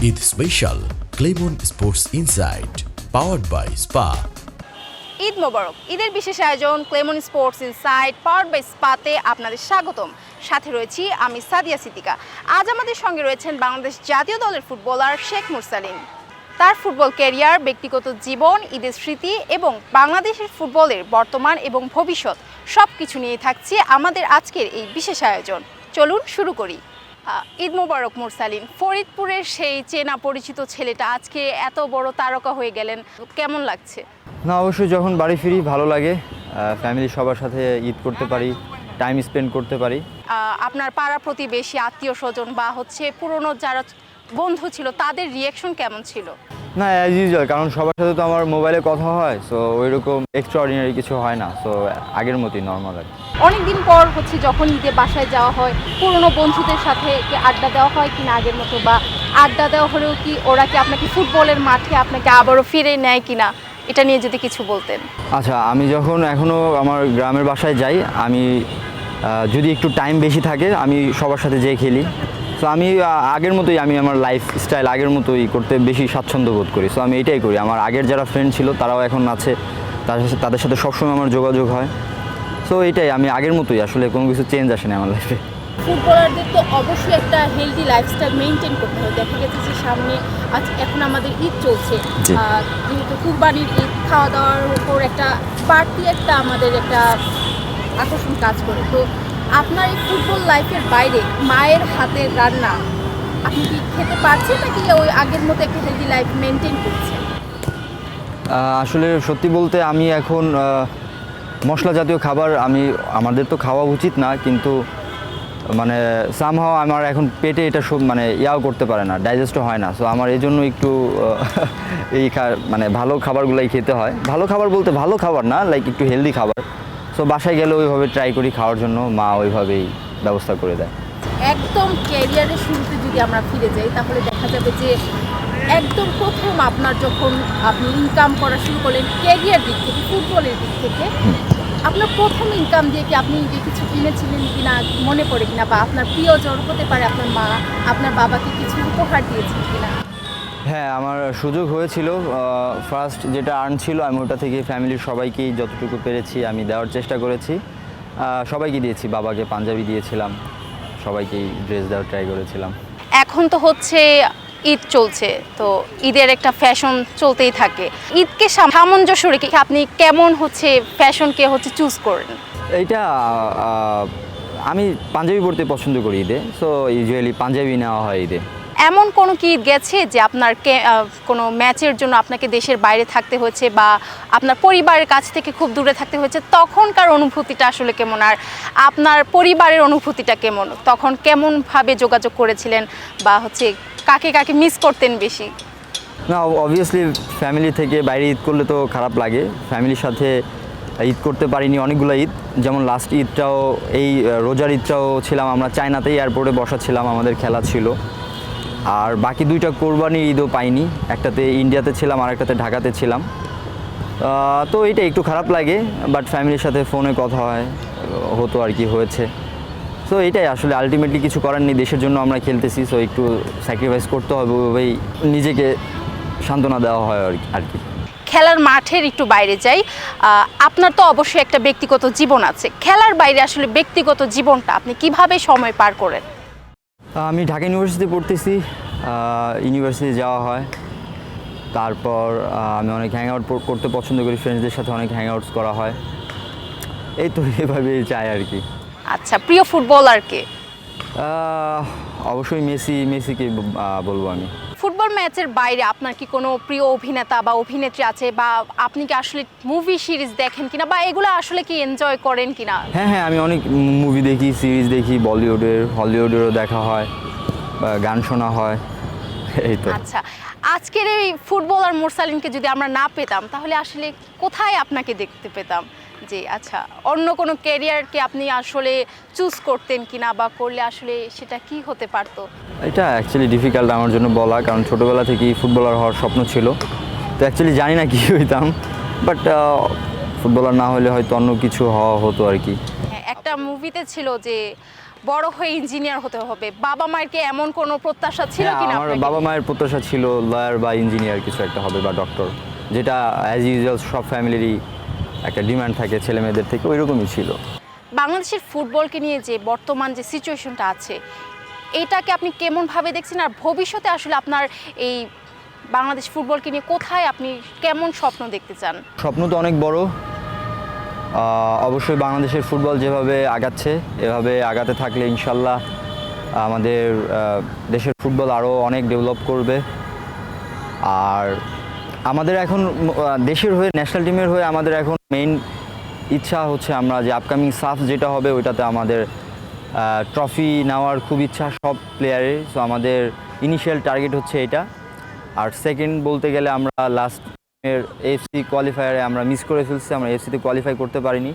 Eid special Clemon sports insight powered by Spa. Eid মোবারক। ঈদের বিশেষ আয়োজন Clemon sports insight powered by স্পাতে আপনাদের স্বাগতম। সাথে রয়েছি আমি সাদিয়া সিদ্দিকা। আজ আমাদের সঙ্গে রয়েছেন বাংলাদেশ জাতীয় দলের ফুটবলার শেখ মুরসালিন। তার ফুটবল ক্যারিয়ার, ব্যক্তিগত জীবন, ঈদের স্মৃতি এবং বাংলাদেশের ফুটবলের বর্তমান এবং ভবিষ্যৎ সব কিছু নিয়ে থাকছে আমাদের আজকের এই বিশেষ আয়োজন। চলুন শুরু করি। ঈদ মোবারক মুরসালিন। ফরিদপুরের সেই চেনা পরিচিত ছেলেটা আজকে এত বড় তারকা হয়ে গেলেন, কেমন লাগছে? না, অবশ্যই যখন বাড়ি ফিরি ভালো লাগে। ফ্যামিলি সবার সাথে ঈদ করতে পারি, টাইম স্পেন্ড করতে পারি। আপনার পাড়া প্রতিবেশী, আত্মীয় স্বজন বা পুরনো যারা বন্ধু ছিল তাদের রিয়াকশন কেমন ছিল? না, অ্যাজ ইউজুয়াল, কারণ সবার সাথে তো আমার মোবাইলে কথা হয়, সো ওই রকম এক্সট্রাঅর্ডিনারি কিছু হয় না, সো আগের মতোই নর্মাল আর কি। অনেকদিন পর যখন ঈদে বাসায় যাওয়া হয়, পুরনো বন্ধুদের সাথে কি আড্ডা দেওয়া হয় কিনা আগের মতো, বা আড্ডা দেওয়া হলেও কি ওরা কি আপনাকে ফুটবলের মাঠে আপনাকে আবারও ফিরে নেয় কিনা, এটা নিয়ে যদি কিছু বলতেন। আচ্ছা, আমি যখন এখনও আমার গ্রামের বাসায় যাই, আমি যদি একটু টাইম বেশি থাকে আমি সবার সাথে যেয়ে খেলি। সো আমি আগের মতোই, আমি আমার লাইফ স্টাইল আগের মতোই করতে বেশি স্বাচ্ছন্দ্য বোধ করি। সো আমি এটাই করি। আমার আগের যারা ফ্রেন্ড ছিল তারাও এখন আছে, তাদের সাথে সবসময় আমার যোগাযোগ হয়। সো এটাই, আমি আগের মতোই, আসলে কোনো কিছু চেঞ্জ আসেনি আমার লাইফে। ফুটবলারদের তো অবশ্যই একটা হেলদি লাইফস্টাইল মেনটেন করতে হবে। দেখা গেছে যে সামনে এখন আমাদের ঈদ চলছে, যেহেতু কুরবানির ঈদ, খাওয়া দাওয়ার উপর একটা বাড়তি একটা আমাদের একটা আকর্ষণ কাজ করে। তো আপনার এই ফুটবল লাইফের বাইরে মায়ের হাতের রান্না আপনি কি খেতে পারছেন, নাকি ওই আগের মতো একটা হেলদি লাইফ মেনটেন করছেন? আসলে সত্যি বলতে আমি এখন মশলা জাতীয় খাবার আমাদের তো খাওয়া উচিত না, কিন্তু মানে সামহাও আমার এখন পেটে এটা সব ইয়াও করতে পারে না, ডাইজেস্টও হয় না। সো আমার এই জন্য একটু ভালো খাবারগুলাই খেতে হয়। ভালো খাবার বলতে ভালো খাবার না, লাইক একটু হেলদি খাবার। সো বাসায় গেলে ওইভাবে ট্রাই করি খাওয়ার জন্য, মা ওইভাবেই ব্যবস্থা করে দেয়। একদম ক্যারিয়ারের শুরুতে যদি আমরা ফিরে যাই, তাহলে দেখা যাবে যে একদম প্রথম আপনার যখন আপনি ইনকাম করা শুরু করলেন ক্যারিয়ার দিক থেকে, ফুটবলের দিক থেকে, আপনার প্রথম ইনকাম দিয়ে কি আপনি যে কিছু কিনেছিলেন কিনা মনে পড়ে কিনা, বা আপনার প্রিয়জন হতে পারে আপনার মা, আপনার বাবাকে কিছু উপহার দিয়েছেন কিনা? হ্যাঁ, আমার সুযোগ হয়েছিল। ফার্স্ট যেটা আর্ন ছিল আমি ওটা থেকে ফ্যামিলির সবাইকেই যতটুকু পেরেছি আমি দেওয়ার চেষ্টা করেছি। সবাইকে দিয়েছি, বাবাকে পাঞ্জাবি দিয়েছিলাম, সবাইকেই ড্রেস দেওয়ার ট্রাই করেছিলাম। এখন তো ঈদ চলছে, তো ঈদের একটা ফ্যাশন চলতেই থাকে। ঈদকে সামঞ্জস্য রেখে আপনি কেমন ফ্যাশনকে চুজ করেন? এইটা আমি পাঞ্জাবি পরতে পছন্দ করি ঈদে, সো ইউজুয়ালি পাঞ্জাবি নেওয়া হয় ঈদে। এমন কোনো কি ঈদ গেছে যে আপনার কোনো ম্যাচের জন্য আপনাকে দেশের বাইরে থাকতে হয়েছে, বা আপনার পরিবারের কাছ থেকে খুব দূরে থাকতে হয়েছে, তখনকার অনুভূতিটা আসলে কেমন, আর আপনার পরিবারের অনুভূতিটা কেমন, তখন কেমনভাবে যোগাযোগ করেছিলেন, বা কাকে কাকে মিস করতেন বেশি? না, অবভিয়াসলি ফ্যামিলি থেকে বাইরে ঈদ করলে তো খারাপ লাগে। ফ্যামিলির সাথে ঈদ করতে পারিনি অনেকগুলো ঈদ, যেমন লাস্ট ঈদটাও, এই রোজার ঈদটাও ছিলাম আমরা চায়নাতেই, এয়ারপোর্টে বসা ছিলাম, আমাদের খেলা ছিল। আর বাকি দুইটা কোরবানি ঈদও পাইনি, একটাতে ইন্ডিয়াতে ছিলাম আর একটাতে ঢাকাতে ছিলাম। তো এটা একটু খারাপ লাগে, বাট ফ্যামিলির সাথে ফোনে কথা হতো আর কি, হয়েছে। সো এটাই আসলে আলটিমেটলি কিছু করার নেই, দেশের জন্য আমরা খেলতেছি, সো একটু স্যাক্রিফাইস করতে হবে, ওইভাবেই নিজেকে সান্ত্বনা দেওয়া হয় আর কি। খেলার মাঠের একটু বাইরে যাই। আপনার তো অবশ্যই একটা ব্যক্তিগত জীবন আছে, খেলার বাইরে আসলে ব্যক্তিগত জীবনটা আপনি কিভাবে সময় পার করেন? আমি ঢাকা ইউনিভার্সিটিতে পড়তেছি, ইউনিভার্সিটি যাওয়া হয়। তারপর আমি অনেক হ্যাং আউট করতে পছন্দ করি, ফ্রেন্ডসদের সাথে অনেক হ্যাং আউটস করা হয়। এই তো এভাবেই চাই আর কি। আচ্ছা, প্রিয় ফুটবলার কে? অবশ্যই মেসিকে বলবো আমি। ফুটবল ম্যাচের বাইরে আপনার কি কোনো প্রিয় অভিনেতা বা অভিনেত্রী আছে, বা আপনি কি আসলে মুভি সিরিজ দেখেন কিনা, বা এগুলো আসলে কি এনজয় করেন কিনা? হ্যাঁ, আমি অনেক মুভি দেখি, সিরিজ দেখি, বলিউডের, হলিউডেরও দেখা হয়, বা গান শোনা হয়, এই তো। আচ্ছা, আজকের এই ফুটবলার মুরসালিনকে যদি আমরা না পেতাম, তাহলে আসলে কোথায় আপনাকে দেখতে পেতাম? যে আচ্ছা, অন্য কোনো ক্যারিয়ারকে আপনি আসলে চুজ করতেন কিনা, বা করলে আসলে সেটা কি হতে পারতো? এটা অ্যাকচুয়ালি ডিফিকাল্ট আমার জন্য বলা, কারণ ছোটোবেলা থেকেই ফুটবলার হওয়ার স্বপ্ন ছিল। তো অ্যাকচুয়ালি জানি না কী হইতাম, বাট ফুটবলার না হলে হয়তো অন্য কিছু হওয়া হতো আর কি। একটা মুভিতে ছিল যে বড় হয়ে ইঞ্জিনিয়ার হতে হবে, বাবা মায়ের কি এমন কোনো প্রত্যাশা ছিল হ্যাঁ, কিনা আমার আপনার? বাবা মায়ের প্রত্যাশা ছিল লয়ার বা ইঞ্জিনিয়ার কিছু একটা হবে বা ডক্টর, যেটা অ্যাজ ইউজুয়াল সব ফ্যামিলিরই একটা ডিমান্ড থাকে ছেলে মেয়েদের থেকে, ওইরকমই ছিল। বাংলাদেশের ফুটবলকে নিয়ে যে বর্তমান যে সিচুয়েশনটা আছে, এটাকে আপনি কেমনভাবে দেখছেন, আর ভবিষ্যতে আসলে আপনার এই বাংলাদেশ ফুটবলকে নিয়ে কোথায় আপনি কেমন স্বপ্ন দেখতে চান? স্বপ্ন তো অনেক বড়। অবশ্যই বাংলাদেশের ফুটবল যেভাবে আগাচ্ছে এভাবে আগাতে থাকলে ইনশাল্লাহ আমাদের দেশের ফুটবল আরও অনেক ডেভেলপ করবে। আর আমাদের এখন দেশের হয়ে ন্যাশনাল টিমের হয়ে আমাদের এখন মেইন ইচ্ছা হচ্ছে আমরা যে আপকামিং সাফ যেটা হবে ওইটাতে আমাদের ট্রফি নেওয়ার খুব ইচ্ছা সব প্লেয়ারের। সো আমাদের ইনিশিয়াল টার্গেট হচ্ছে এটা। আর সেকেন্ড বলতে গেলে আমরা লাস্ট এর এফসি কোয়ালিফায়ারে আমরা মিস করে ফেলছি, আমরা এফসিতে কোয়ালিফাই করতে পারিনি।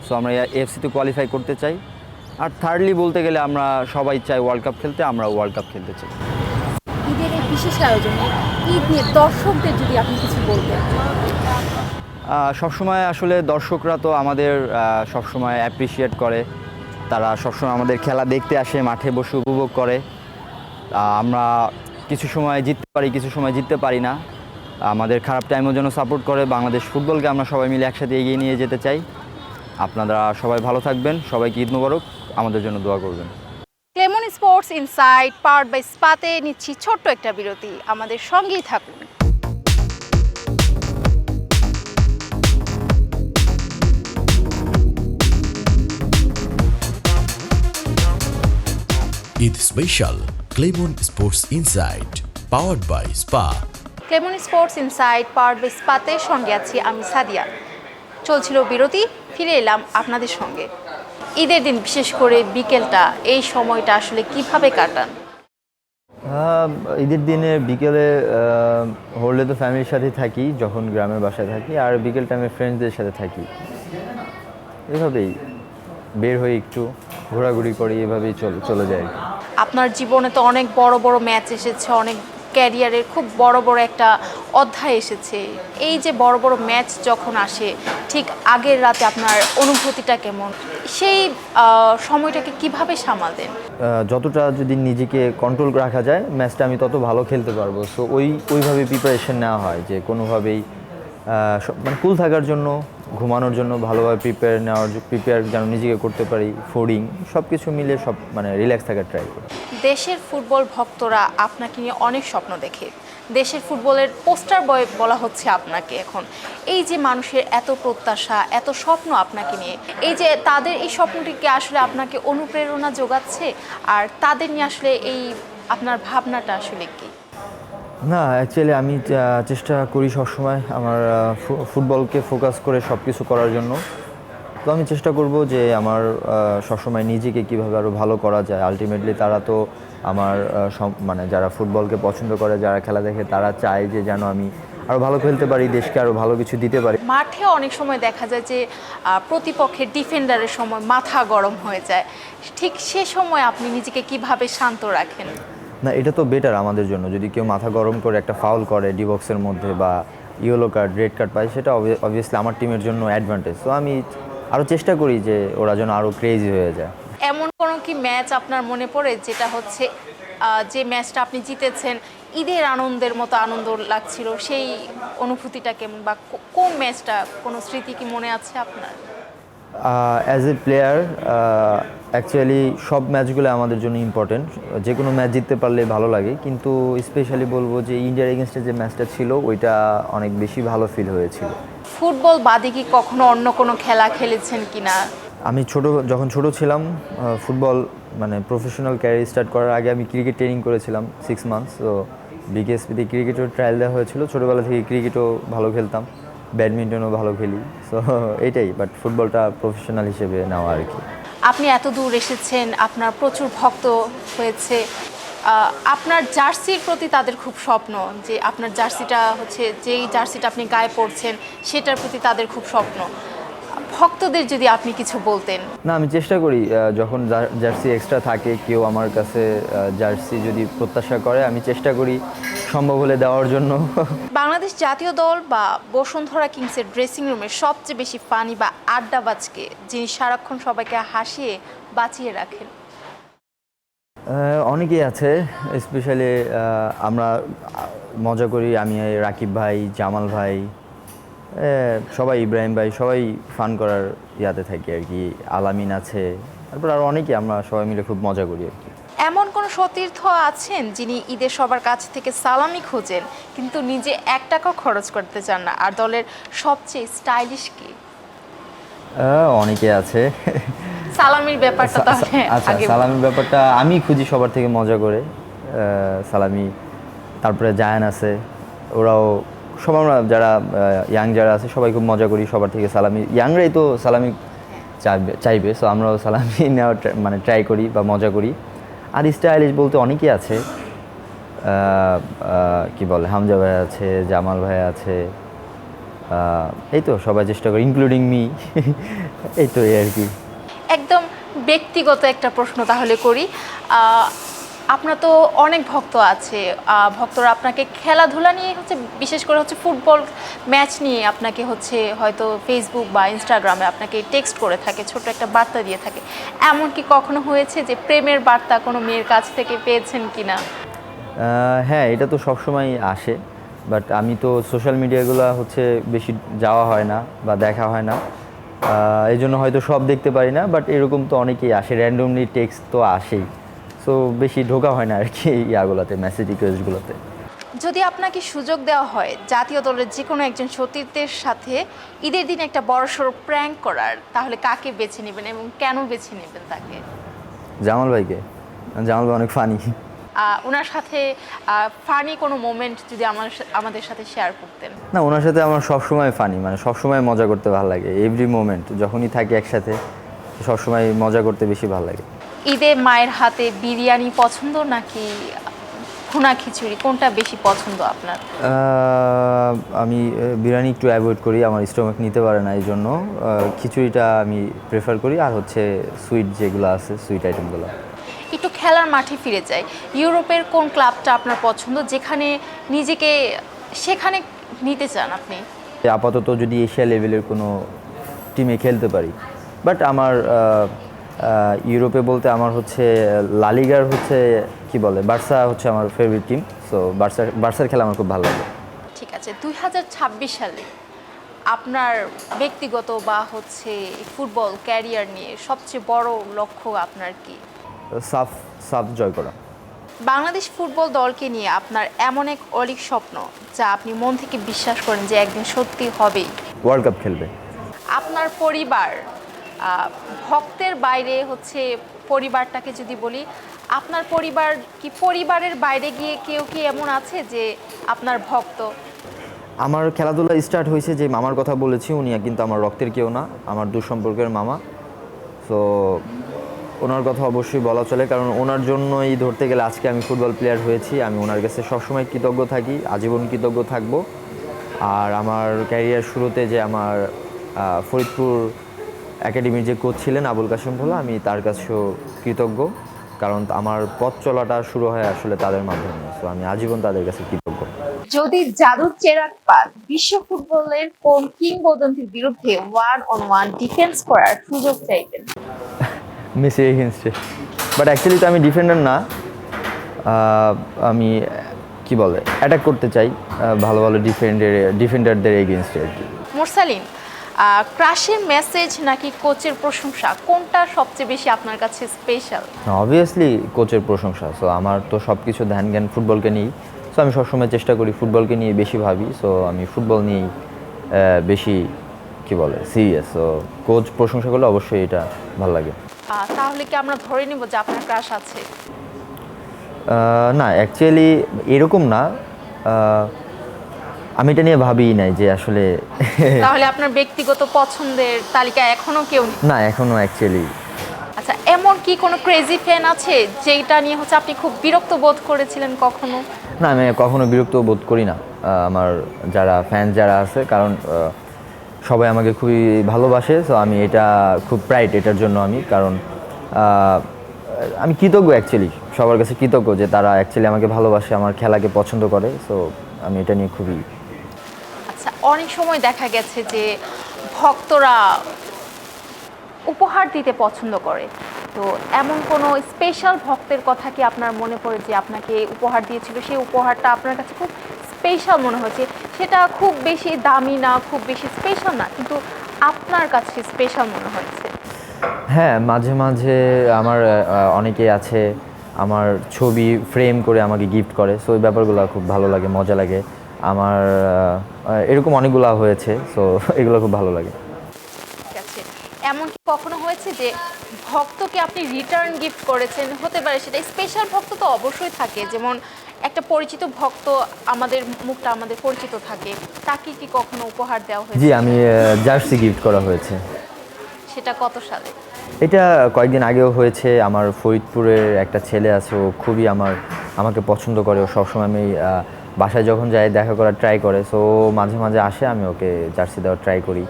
সো আমরা এফসিতে কোয়ালিফাই করতে চাই। আর থার্ডলি বলতে গেলে আমরা সবাই চাই ওয়ার্ল্ড কাপ খেলতে, আমরা ওয়ার্ল্ড কাপ খেলতে চাই। ঈদের এই বিশেষ আয়োজনে ঈদ নিয়ে দর্শকদের যদি আপনি কিছু বলতেন। সবসময় আসলে দর্শকরা তো আমাদের সবসময় অ্যাপ্রিসিয়েট করে, তারা সবসময় আমাদের খেলা দেখতে আসে, মাঠে বসে উপভোগ করে। আমরা কিছু সময় জিততে পারি, কিছু সময় জিততে পারি না, আমাদের খারাপ টাইমের জন্য সাপোর্ট করে। বাংলাদেশ ফুটবলকে আমরা সবাই মিলে একসাথে এগিয়ে নিয়ে যেতে চাই। আপনারা সবাই ভালো থাকবেন, সবাইকে ঈদ মোবারক, আমাদের জন্য দোয়া করবেন। Clemon sports insight powered by স্পাতে নিচ্ছি ছোট্ট একটা বিরতি, আমাদের সঙ্গেই থাকুন। Eid special Clemon sports insight powered by Spa. Clemon sports insight powered by স্পাতে সঙ্গে আছি আমি সাদিয়া। চলছিল বিরতি, ফিরে এলাম আপনাদের সঙ্গে। ঈদের দিন বিশেষ করে বিকেলটা, এই সময়টা আসলে কিভাবে কাটান? ঈদের দিনে বিকেলে হলে তো ফ্যামিলির সাথে থাকি যখন গ্রামের বাসায় থাকি, আর বিকেল টাইমে ফ্রেন্ডসদের সাথে থাকি। এভাবেই বের হয়ে একটু ঘোরাঘুরি করি, এভাবেই চলে যায়। আপনার জীবনে তো অনেক বড় বড় ম্যাচ এসেছে, অনেক ক্যারিয়ারের খুব বড় বড় একটা অধ্যায় এসেছে। এই যে বড় বড় ম্যাচ যখন আসে, ঠিক আগের রাতে আপনার অনুভূতিটা কেমন? সেই সময়টাকে কিভাবে সামাল দেন? যতটা যদি নিজেকে কন্ট্রোল রাখা যায় ম্যাচটা আমি তত ভালো খেলতে পারবো। সো ওইভাবে প্রিপারেশন নেওয়া হয় যে কোনোভাবেই মানে কুল থাকার জন্য, ঘুমানোর জন্য ভালোভাবে প্রিপেয়ার যেন নিজেকে করতে পারি। ফুডিং সব কিছু মিলে সব মানে রিল্যাক্স থাকার ট্রাই করি। দেশের ফুটবল ভক্তরা আপনাকে নিয়ে অনেক স্বপ্ন দেখে, দেশের ফুটবলের পোস্টার বয় বলা হচ্ছে আপনাকে এখন। এই যে মানুষের এত প্রত্যাশা, এত স্বপ্ন আপনাকে নিয়ে, এই যে তাদের এই স্বপ্নটিকে আসলে আপনাকে অনুপ্রেরণা যোগাচ্ছে, আর তাদের নিয়ে আসলে এই আপনার ভাবনাটা আসলে কি? না, অ্যাকচুয়ালি আমি চেষ্টা করি সবসময় আমার ফুটবলকে ফোকাস করে সব কিছু করার জন্য। তো আমি চেষ্টা করব যে আমার সবসময় নিজেকে কীভাবে আরও ভালো করা যায়। আলটিমেটলি তারা তো আমার মানে যারা ফুটবলকে পছন্দ করে, যারা খেলা দেখে, তারা চায় যে যেন আমি আরও ভালো খেলতে পারি, দেশকে আরও ভালো কিছু দিতে পারি। মাঠে অনেক সময় দেখা যায় যে প্রতিপক্ষের ডিফেন্ডারের সময় মাথা গরম হয়ে যায়, ঠিক সে সময় আপনি নিজেকে কিভাবে শান্ত রাখেন? না, এটা তো বেটার আমাদের জন্য। যদি কেউ মাথা গরম করে একটা ফাউল করে ডি বক্সের মধ্যে বা ইয়েলো কার্ড, রেড কার্ড পায়, সেটা অবভিয়াসলি আমার টিমের জন্য অ্যাডভান্টেজ। তো আমি আরও চেষ্টা করি যে ওরা যেন আরও ক্রেজি হয়ে যায়। এমন কোনো কি ম্যাচ আপনার মনে পড়ে যেটা হচ্ছে যে ম্যাচটা আপনি জিতেছেন, ঈদের আনন্দের মতো আনন্দ লাগছিল, সেই অনুভূতিটা কেমন, বা কোন ম্যাচটা, কোনো স্মৃতি কি মনে আছে আপনার? অ্যাজ এ প্লেয়ার অ্যাকচুয়ালি সব ম্যাচগুলো আমাদের জন্য ইম্পর্টেন্ট। যে কোনো ম্যাচ জিততে পারলে ভালো লাগে, কিন্তু স্পেশালি বলবো যে ইন্ডিয়ার এগেনস্টে যে ম্যাচটা ছিল ওইটা অনেক বেশি ভালো ফিল হয়েছিল। ফুটবল বাদে কি কখনো অন্য কোনো খেলা খেলেছেন কিনা? আমি যখন ছোট ছিলাম, ফুটবল মানে প্রফেশনাল ক্যারিয়ার স্টার্ট করার আগে আমি ক্রিকেট ট্রেনিং করেছিলাম 6 মান্থস। তো বিকেএসপিতে ক্রিকেটের ট্রায়াল দেওয়া হয়েছিল। ছোটোবেলা থেকে ক্রিকেটও ভালো খেলতাম, ব্যাডমিন্টনও ভালো খেলি। সো এইটাই, বাট ফুটবলটা প্রফেশনাল হিসেবে নেওয়া আর কি। আপনি এত দূর এসেছেন, আপনার প্রচুর ভক্ত হয়েছে, আপনার জার্সির প্রতি তাদের খুব স্বপ্ন, যে আপনার জার্সিটা হচ্ছে, যেই জার্সিটা আপনি গায়ে পরছেন সেটার প্রতি তাদের খুব স্বপ্ন। ভক্তদের যদি আপনি কিছু বলতেন। না, আমি চেষ্টা করি যখন জার্সি এক্সট্রা থাকে, কেউ আমার কাছে জার্সি যদি প্রত্যাশা করে, আমি চেষ্টা করি সম্ভব হলে দেওয়ার জন্য। বাংলাদেশ জাতীয় দল বা বসুন্ধরা কিংসের ড্রেসিং রুমের সবচেয়ে বেশি ফানি বা আড্ডাবাজকে, যিনি সারাক্ষণ সবাইকে হাসিয়ে বাঁচিয়ে রাখেন? অনেকেই আছে, স্পেশালি আমরা মজা করি, আমি রাকিব ভাই, জামাল ভাই, সবাই, ইব্রাহিম ভাই, সবাই ফান করার ইয়াতে থাকি আর কি। আলামিন আছে, তারপর আরও অনেকে, আমরা সবাই মিলে খুব মজা করি আর কি। এমন কোনো সতীর্থ আছেন যিনি ঈদের সবার কাছ থেকে সালামি খোঁজেন কিন্তু নিজে 1 টাকাও খরচ করতে চান না, আর দলের সবচেয়ে স্টাইলিশ কি? অনেকে আছে। সালামির ব্যাপারটা তাহলে আচ্ছা, আগে সালামির ব্যাপারটা আমি খুঁজি সবার থেকে মজা করে। সালামি, তারপরে জায়ান আছে, ওরাও সব, আমরা যারা ইয়াং যারা আছে সবাই খুব মজা করি সবার থেকে সালামি। ইয়াংরাই তো সালামি চাইবে, সো আমরাও সালামি নেওয়ার মানে ট্রাই করি বা মজা করি। আর স্টাইলিশ বলতে অনেকেই আছে, কি বলে, হামজা ভাই আছে, জামাল ভাই আছে, এই তো সবাই চেষ্টা করি, ইনক্লুডিং মি। এই তো, এই আর কি। একদম ব্যক্তিগত একটা প্রশ্ন তাহলে করি। আপনার তো অনেক ভক্ত আছে, ভক্তরা আপনাকে খেলাধুলা নিয়ে হচ্ছে, বিশেষ করে হচ্ছে ফুটবল ম্যাচ নিয়ে আপনাকে হচ্ছে হয়তো ফেসবুক বা ইনস্টাগ্রামে আপনাকে টেক্সট করে থাকে, ছোট একটা বার্তা দিয়ে থাকে। এমন কি কখনো হয়েছে যে প্রেমের বার্তা কোনো মেয়ের কাছ থেকে পেয়েছেন কিনা? হ্যাঁ, এটা তো সবসময় আসে, বাট আমি তো সোশ্যাল মিডিয়াগুলো হচ্ছে বেশি যাওয়া হয় না বা দেখা হয় না, এই জন্য হয়তো সব দেখতে পারি না। বাট এরকম তো অনেকেই আসে, র্যান্ডমলি টেক্সট তো আসেই, সো বেশি ঢোকা হয় না আর কি ইয়াগুলোতে, মেসেজ রিকোয়েস্টগুলোতে। যদি আপনাকে সুযোগ দেওয়া হয় জাতীয় দলের যে কোনো একজন সতীর্থের সাথে ঈদের দিন একটা বড়সড় প্র্যাঙ্ক করার, তাহলে কাকে বেছে নেবেন এবং কেন বেছে নেবেন তাকে? জামাল ভাইকে। জামাল ভাই অনেক ফানি। ওনার সাথে ফানি কোনো মোমেন্ট যদি আমাদের সাথে শেয়ার করতেন। না, ওনার সাথে আমার সবসময় ফানি, মানে সবসময় মজা করতে ভালো লাগে। এভরি মোমেন্ট যখনই থাকি একসাথে, সবসময় মজা করতে বেশি ভালো লাগে। ঈদে মায়ের হাতে বিরিয়ানি পছন্দ নাকি ভুনা খিচুড়ি, কোনটা বেশি পছন্দ আপনার? আমি বিরিয়ানি একটু অ্যাভয়েড করি, আমার স্টোমাক নিতে পারে না, এই জন্য খিচুড়িটা আমি প্রেফার করি। আর হচ্ছে সুইট যেগুলো আছে, সুইট আইটেমগুলো। একটু খেলার মাঠে ফিরে যাই। ইউরোপের কোন ক্লাবটা আপনার পছন্দ, যেখানে নিজেকে সেখানে নিতে চান আপনি? আপাতত যদি এশিয়া লেভেলের কোনো টিমে খেলতে পারি, বাট আমার ইউরোপে বলতে আমার হচ্ছে লালিগার হচ্ছে কি বলে, বার্সা হচ্ছে আমার ফেভারিট টিম। সো বার্সার খেলা আমার খুব ভালো লাগে। ঠিক আছে, 2026 সালে আপনার ব্যক্তিগত বা হচ্ছে ফুটবল ক্যারিয়ার নিয়ে সবচেয়ে বড় লক্ষ্য আপনার কি? সাফ জয় করা। বাংলাদেশ ফুটবল দলকে নিয়ে আপনার এমন এক অলীক স্বপ্ন যা আপনি মন থেকে বিশ্বাস করেন যে একদিন সত্যি হবেই? ওয়ার্ল্ড কাপ খেলবে। আপনার পরিবার, ভক্তের বাইরে হচ্ছে পরিবারটাকে যদি বলি, আপনার পরিবার কি, পরিবারের বাইরে গিয়ে কেউ কি এমন আছে যে আপনার ভক্ত? আমার খেলাধুলা স্টার্ট হয়েছে যে মামার কথা বলেছি, উনি কিন্তু আমার রক্তের কেউ না, আমার দূর সম্পর্কের মামা। সো ওনার কথা অবশ্যই বলা চলে, কারণ ওনার জন্যই ধরতে গেলে আজকে আমি ফুটবল প্লেয়ার হয়েছি। আমি ওনার কাছে সবসময় কৃতজ্ঞ থাকি, আজীবন কৃতজ্ঞ থাকব। আর আমার ক্যারিয়ার শুরুতে যে আমার ফরিদপুর একাডেমির যে কোচ ছিলেন আবুল কাশেম ভোলা, আমি তার কাছেও কৃতজ্ঞ, কারণ আমার পথ চলাটা শুরু হয় আসলে তাদের মাধ্যমে। সো আমি আজীবন তাদের কাছে কৃতজ্ঞ। যদি জাদুর চেরাগ পান, বিশ্ব ফুটবলের কোন কিংবদন্তির বিরুদ্ধে 1-on-1 ডিফেন্স করার সুযোগ চাইবেন? মেসি এগেনস্টে, বাট অ্যাকচুয়ালি তো আমি ডিফেন্ডার না, আমি কি বলে অ্যাটাক করতে চাই ভালো ভালো ডিফেন্ডারদের এগেনস্টে আর কি। মোরসালিন, ক্রাশের মেসেজ নাকি কোচের প্রশংসা, কোনটা সবচেয়ে বেশি আপনার কাছে স্পেশাল? অবভিয়াসলি কোচের প্রশংসা। সো আমার তো সব কিছু ধ্যান জ্ঞান ফুটবলকে নিয়েই। সো আমি সবসময় চেষ্টা করি ফুটবলকে নিয়ে বেশি ভাবি। সো আমি ফুটবল নিয়েই বেশি কি বলে সিরিয়াস। সো কোচ প্রশংসা করলে অবশ্যই এটা ভালো লাগে। তাহলে কি আমরা ধরে নিব যে আপনার ক্রাশ আছে? না, অ্যাকচুয়ালি এরকম না, আমি এটা নিয়ে ভাবিই নাই যে আসলে। তাহলে আপনার ব্যক্তিগত পছন্দের তালিকা এখনো কেউ নেই? না, এখনো অ্যাকচুয়ালি। আচ্ছা, এমন কি কোনো ক্রেজি ফ্যান আছে যেটা নিয়ে হচ্ছে আপনি খুব বিরক্ত বোধ করেছিলেন কখনো? না, আমি কখনো বিরক্ত বোধ করি না আমার যারা ফ্যান যারা আছে, কারণ সবাই আমাকে খুবই ভালোবাসে। সো আমি এটা খুব প্রাইড এটার জন্য আমি, কারণ আমি কৃতজ্ঞ, অ্যাকচুয়ালি সবার কাছে কৃতজ্ঞ যে তারা অ্যাকচুয়ালি আমাকে ভালোবাসে, আমার খেলাকে পছন্দ করে। সো আমি এটা নিয়ে খুবই। আচ্ছা, অনেক সময় দেখা গেছে যে ভক্তরা উপহার দিতে পছন্দ করে, তো এমন কোনো স্পেশাল ভক্তের কথা কি আপনার মনে পড়ে যে আপনাকে উপহার দিয়েছিল, সেই উপহারটা আপনার কাছে খুব স্পেশাল মনে হচ্ছে, সেটা খুব বেশি দামি না, খুব বেশি স্পেশাল না, কিন্তু আপনার কাছে স্পেশাল মনে হয়েছে? হ্যাঁ, মাঝে মাঝে আমার অনেকেই আছে আমার ছবি ফ্রেম করে আমাকে গিফট করে, সো ওই ব্যাপারগুলো খুব ভালো লাগে, মজা লাগে আমার। এরকম অনেকগুলো হয়েছে, সো এগুলো খুব ভালো লাগে। ঠিক আছে, এমন কি কখনো হয়েছে যে ভক্তকে আপনি রিটার্ন গিফট করেছেন? হতে পারে সেটা স্পেশাল ভক্ত তো অবশ্যই থাকে, যেমন একটা পরিচিত ভক্ত, আমাদের মুখটা আমাদের পরিচিত থাকে, তাকে কি কখনো উপহার দেওয়া জি, হয়েছে? আমি জার্সি গিফট করা হয়েছে। সেটা কত সালে? এটা কয়েকদিন আগেও হয়েছে। আমার ফরিদপুরের একটা ছেলে আছে, ও খুবই আমাকে পছন্দ করে, ও সবসময় আমি বাসায় যখন যাই দেখা করার ট্রাই করে, সো মাঝে মাঝে আসে, আমি ওকে জার্সি দেওয়ার ট্রাই করি।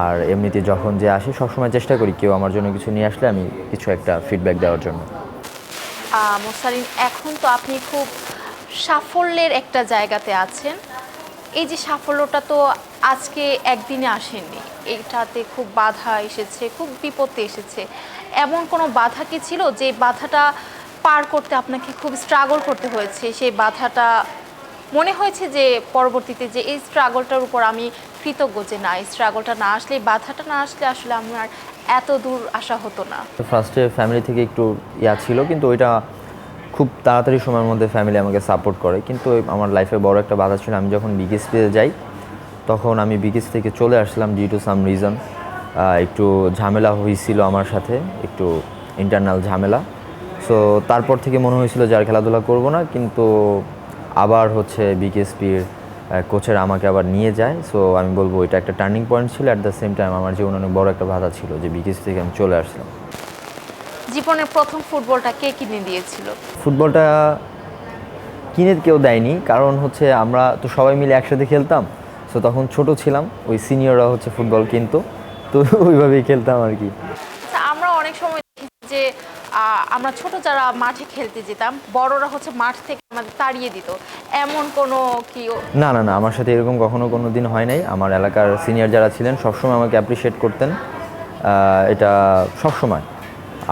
আর এমনিতে যখন যে আসে সবসময় চেষ্টা করি কেউ আমার জন্য কিছু নিয়ে আসলে আমি কিছু একটা ফিডব্যাক দেওয়ার জন্য। মোরসালিন, এখন তো আপনি খুব সাফল্যের একটা জায়গাতে আছেন। এই যে সাফল্যটা তো আজকে একদিনে আসেনি, এইটাতে খুব বাধা এসেছে, খুব বিপত্তি এসেছে। এমন কোনো বাধা কি ছিল যে বাধাটা পার করতে আপনাকে খুব স্ট্রাগল করতে হয়েছে? সেই বাধাটা মনে হয়েছে যে পরবর্তীতে যে এই স্ট্রাগলটার উপর আমি কৃতজ্ঞ, যে না, এই স্ট্রাগলটা না আসলে, এই বাধাটা না আসলে আসলে আমার এত দূর আসা হতো না? ফার্স্টে ফ্যামিলি থেকে একটু ছিল, কিন্তু ওইটা খুব তাড়াতাড়ি সময়ের মধ্যে ফ্যামিলি আমাকে সাপোর্ট করে। কিন্তু আমার লাইফে বড় একটা বাধা ছিল, আমি যখন বিকেএসপিতে যাই তখন আমি বিকেএসপি থেকে চলে আসলাম ডিউ টু সাম রিজন। একটু ঝামেলা হয়েছিল আমার সাথে, একটু ইন্টারনাল ঝামেলা। সো তারপর থেকে মনে হয়েছিল যে আর খেলাধুলা করবো না, কিন্তু আবার হচ্ছে বিকেএসপির কোচের আমাকে আবার নিয়ে যায়। সো আমি বলবো এটা একটা টার্নিং পয়েন্ট ছিল। অ্যাট দ্য সেম টাইম আমার জীবনে অনেক বড় একটা বাধা ছিল যে বিকেএসপি থেকে আমি চলে আসলাম। জীবনের প্রথম ফুটবলটা কে কিনে দিয়েছিল? ফুটবলটা কিনে কেউ দেয়নি, কারণ হচ্ছে আমরা তো সবাই মিলে একসাথে খেলতাম। সো তখন ছোট ছিলাম, ওই সিনিয়ররা হচ্ছে ফুটবল কিনতো, তো ওইভাবেই খেলতাম আর কি। আচ্ছা, আমরা অনেক সময় দেখি যে আমরা ছোট যারা মাঠে খেলতে যেতাম, বড়রা হচ্ছে মাঠ থেকে আমাদের তাড়িয়ে দিত, এমন কোনো কি? না না না, আমার সাথে এরকম কখনো কোনো দিন হয় নাই। আমার এলাকার সিনিয়র যারা ছিলেন সবসময় আমাকে অ্যাপ্রিসিয়েট করতেন, এটা সবসময়।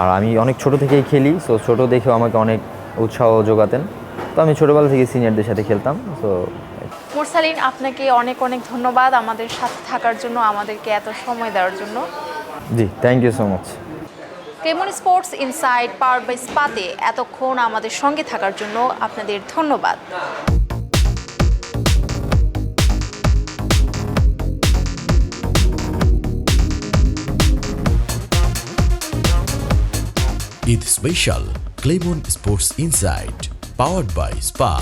আর আমি অনেক ছোট থেকেই খেলি, সো ছোট দেখেও আমাকে অনেক উৎসাহ যোগাতেন। তো আমি ছোটোবেলা থেকে সিনিয়রদের সাথে খেলতাম। সো মোরসালিন, আপনাকে অনেক অনেক ধন্যবাদ আমাদের সাথে থাকার জন্য, আমাদেরকে এত সময় দেওয়ার জন্য। জি, thank you so much. Clemon sports inside powered by স্পাতে এতক্ষণ আমাদের সঙ্গে থাকার জন্য আপনাদের ধন্যবাদ। Eid special Clemon sports insight powered by spa.